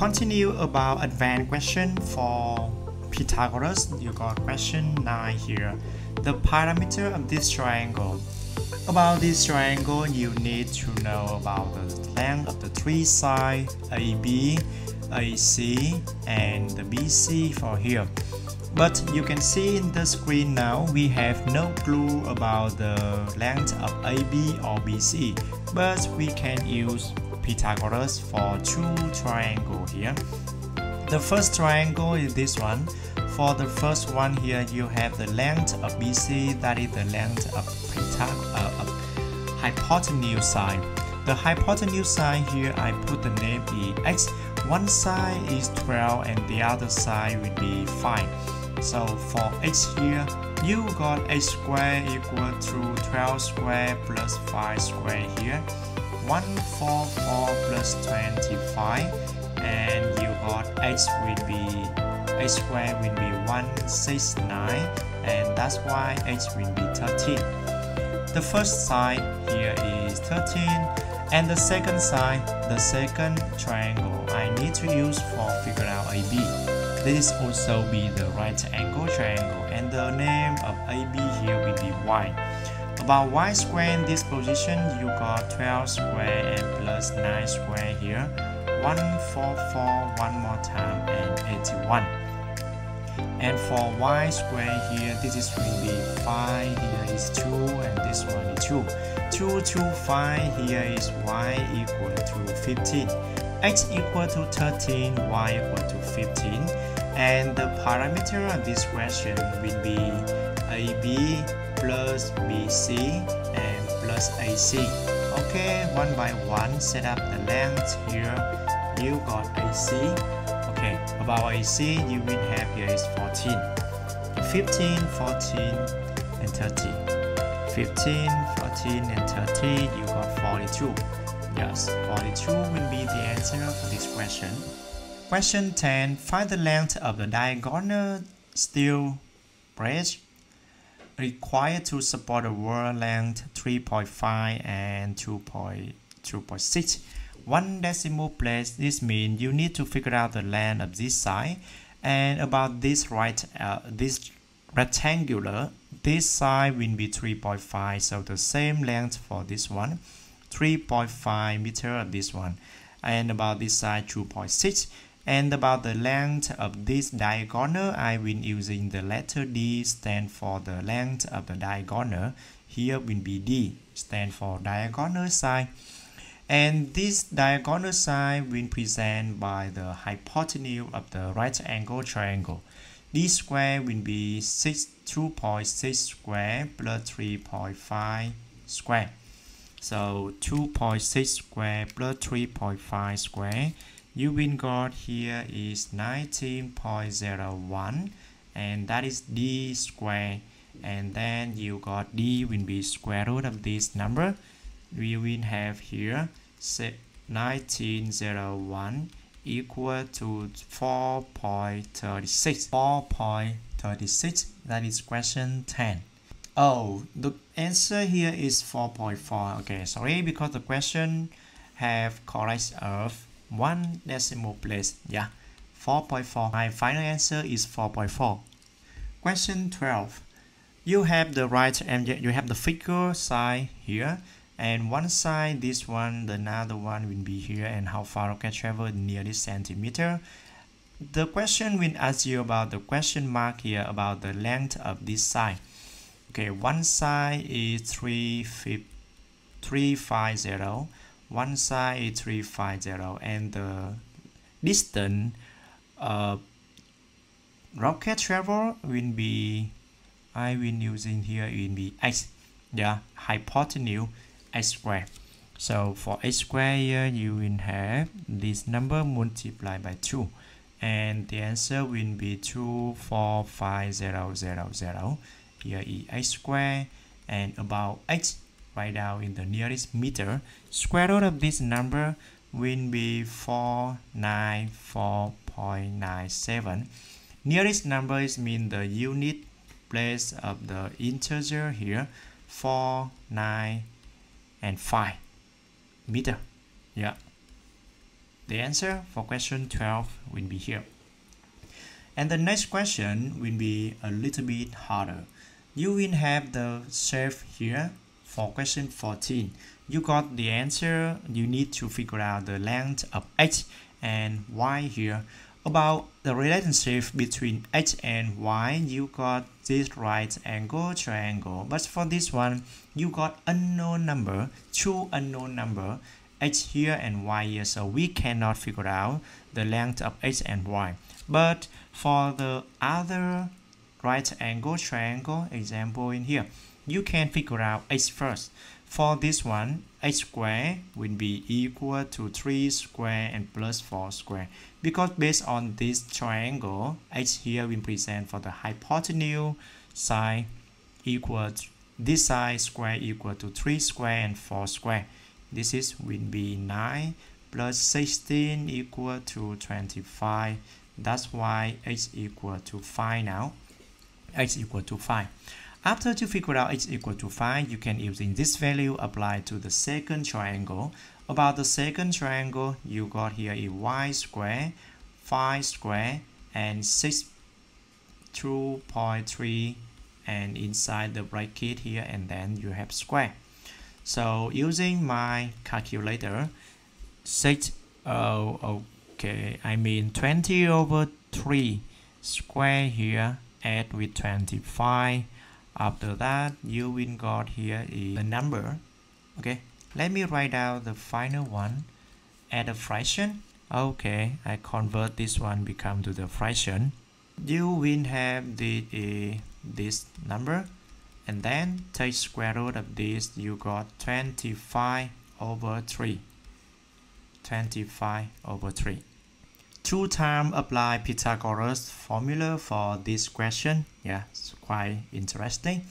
continue about advanced question for Pythagoras. You got question 9 here. The parameter of this triangle. About this triangle, you need to know about the length of the three sides AB, AC, and the BC for here. But you can see in the screen now, we have no clue about the length of AB or BC, but we can use Pythagoras for two triangles here. The first triangle is this one. For the first one here, you have the length of BC, that is the length of hypotenuse side. The hypotenuse side here, I put the name is x. One side is 12 and the other side will be 5. So for x here, you got x squared equal to 12 squared plus 5 squared here. 144 plus 25, and you got x squared will be 169, and that's why x will be 13. The first side here is 13, and the second side, the second triangle, I need to use for figure out AB. This also be the right angle triangle, and the name of AB here will be y. About y squared in this position, you got 12 squared and plus 9 squared here, 144 one more time, and 81. And for y squared here, this is will be 5, here is 2, and this one is 2. 2 to 5, here is y equal to 15. X equal to 13, y equal to 15. And the parameter of this question will be AB plus BC and plus AC. Okay, one by one, set up the length here. You got AC. Okay, about AC, you will have here is 14, 15, 14, and 30. 15, 14, and 30, you got 42. Yes, 42 will be the answer for this question. Question 10. Find the length of the diagonal steel bridge required to support a wall length 3.5 and 2.6. One decimal place. This means you need to figure out the length of this side. And about this this rectangular, this side will be 3.5. So the same length for this one, 3.5 meter of this one. And about this side, 2.6. And about the length of this diagonal, I will using the letter D, stand for the length of the diagonal. Here will be D, stand for diagonal side. And this diagonal side will present by the hypotenuse of the right angle triangle. D square will be 2.6 square plus 3.5 square. So 2.6 square plus 3.5 square. You will got here is 19.01, and that is D square, and then you got D will be square root of this number. We will have here 1901 equal to 4.36. 4.36, that is question 10. Oh, the answer here is 4.4. Okay, sorry, because the question have correct of one decimal place. Yeah, 4.4. My final answer is 4.4. Question 12. You have the right and you have the figure side here, and one side, this one, the another one will be here, and how far I can travel nearly centimeter. The question will ask you about the question mark here about the length of this side. Okay, one side is 350. One side is 350, and the distance rocket travel will be, I will using here will be x. Yeah, hypotenuse x squared. So for x squared here, you will have this number multiplied by 2, and the answer will be 245,000. Here is x squared, and about x, write down in the nearest meter. Square root of this number will be 494.97. Nearest number is mean the unit place of the integer here, 4, 9, and 5 meter. Yeah. The answer for question 12 will be here. And the next question will be a little bit harder. You will have the shape here for question 14. You got the answer. You need to figure out the length of x and y here. About the relationship between x and y, you got this right angle triangle. But for this one, you got unknown number, two unknown number, x here and y here. So we cannot figure out the length of x and y. But for the other right angle triangle example in here, you can figure out x first. For this one, x squared will be equal to 3 squared and plus 4 squared. Because based on this triangle, x here will present for the hypotenuse side equal to this side square equal to 3 square and 4 square. This is will be 9 plus 16 equal to 25. That's why x equal to 5 now. X equal to 5. After you figure out x equal to 5, you can using this value apply to the second triangle. About the second triangle, you got here is y square, 5 square, and 2.3, and inside the bracket here, and then you have square. So using my calculator, 20 over 3 square here, add with 25. After that, you will got here is the number. Okay, let me write out the final one. Add a fraction. Okay, I convert this one become to the fraction. You will have this number, and then take square root of this. You got 25 over 3. 25 over 3. 2 times apply Pythagoras formula for this question. Yeah, it's quite interesting.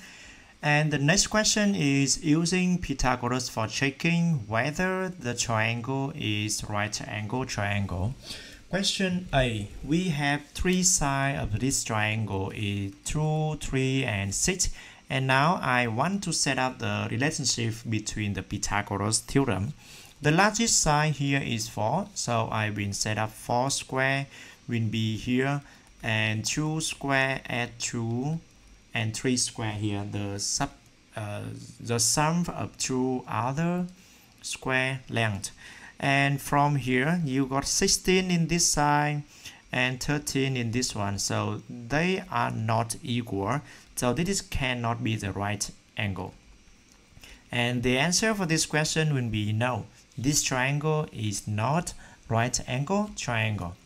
And the next question is using Pythagoras for checking whether the triangle is right angle triangle. Question A. We have 3 sides of this triangle is 2, 3, and 6. And now I want to set up the relationship between the Pythagoras theorem. The largest side here is 4, so I will set up 4 square will be here, and 2 square add 2, and 3 square here. The sum of 2 other square length. And from here, you got 16 in this side and 13 in this one. So they are not equal. So this cannot be the right angle. And the answer for this question will be no. This triangle is not right angle triangle.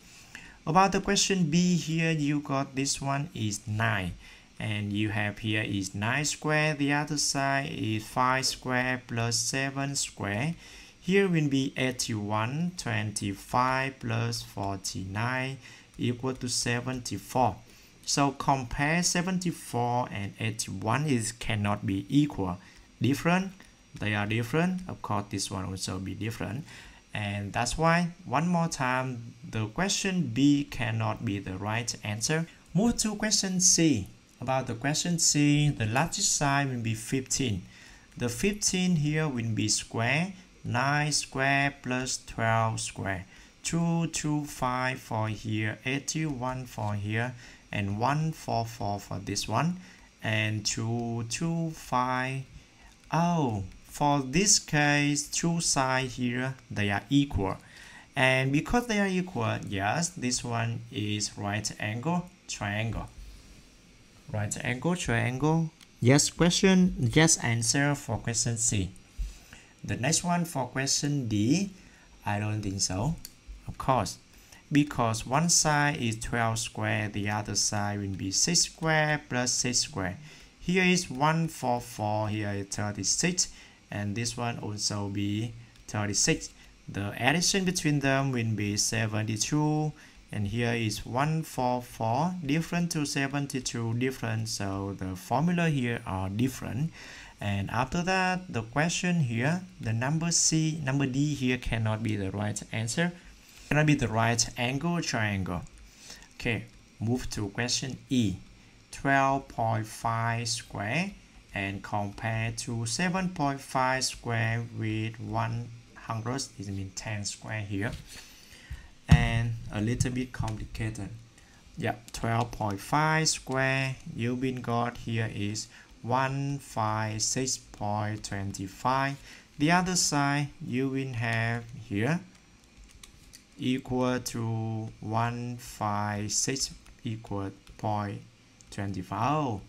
About the question B here, you got this one is 9. And you have here is 9 square. The other side is 5 square plus 7 square. Here will be 81, 25 plus 49 equal to 74. So compare 74 and 81 is cannot be equal. Different. They are different. Of course, this one also be different. And that's why, one more time, the question B cannot be the right answer. Move to question C. About the question C, the largest side will be 15. The 15 here will be square. 9 square plus 12 square. 225 for here, 81 for here, and 144 for this one. And 225. Oh, for this case, 2 sides here, they are equal. And because they are equal, yes, this one is right angle triangle. Right angle triangle. Yes question, yes answer for question C. The next one for question D, I don't think so. Of course, because one side is 12 square, the other side will be 6 square plus 6 square. Here is 144, here is 36, and this one also be 36. The addition between them will be 72, and here is 144, different to 72, different, so the formula here are different. And after that, the question here, the number D here cannot be the right answer, cannot be the right angle triangle. Okay, move to question E. 12.5 square and compare to 7.5 square with 100, it means 10 square here. and a little bit complicated. Yeah, 12.5 square you will got here is 156.25. The other side you will have here equal to 156 equal 0.25. Oh,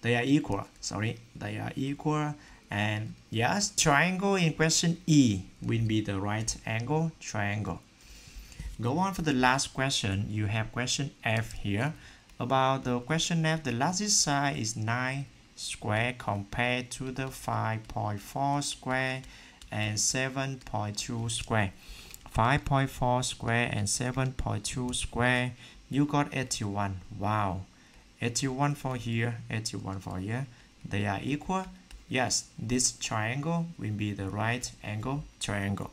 they are equal. Sorry, they are equal. And yes, triangle in question E will be the right angle triangle. Go on for the last question. You have question F here. About the question F, the largest side is 9 square compared to the 5.4 square and 7.2 square. 5.4 square and 7.2 square, you got 81. Wow, 81 for here, 81 for here. They are equal. Yes, this triangle will be the right angle triangle.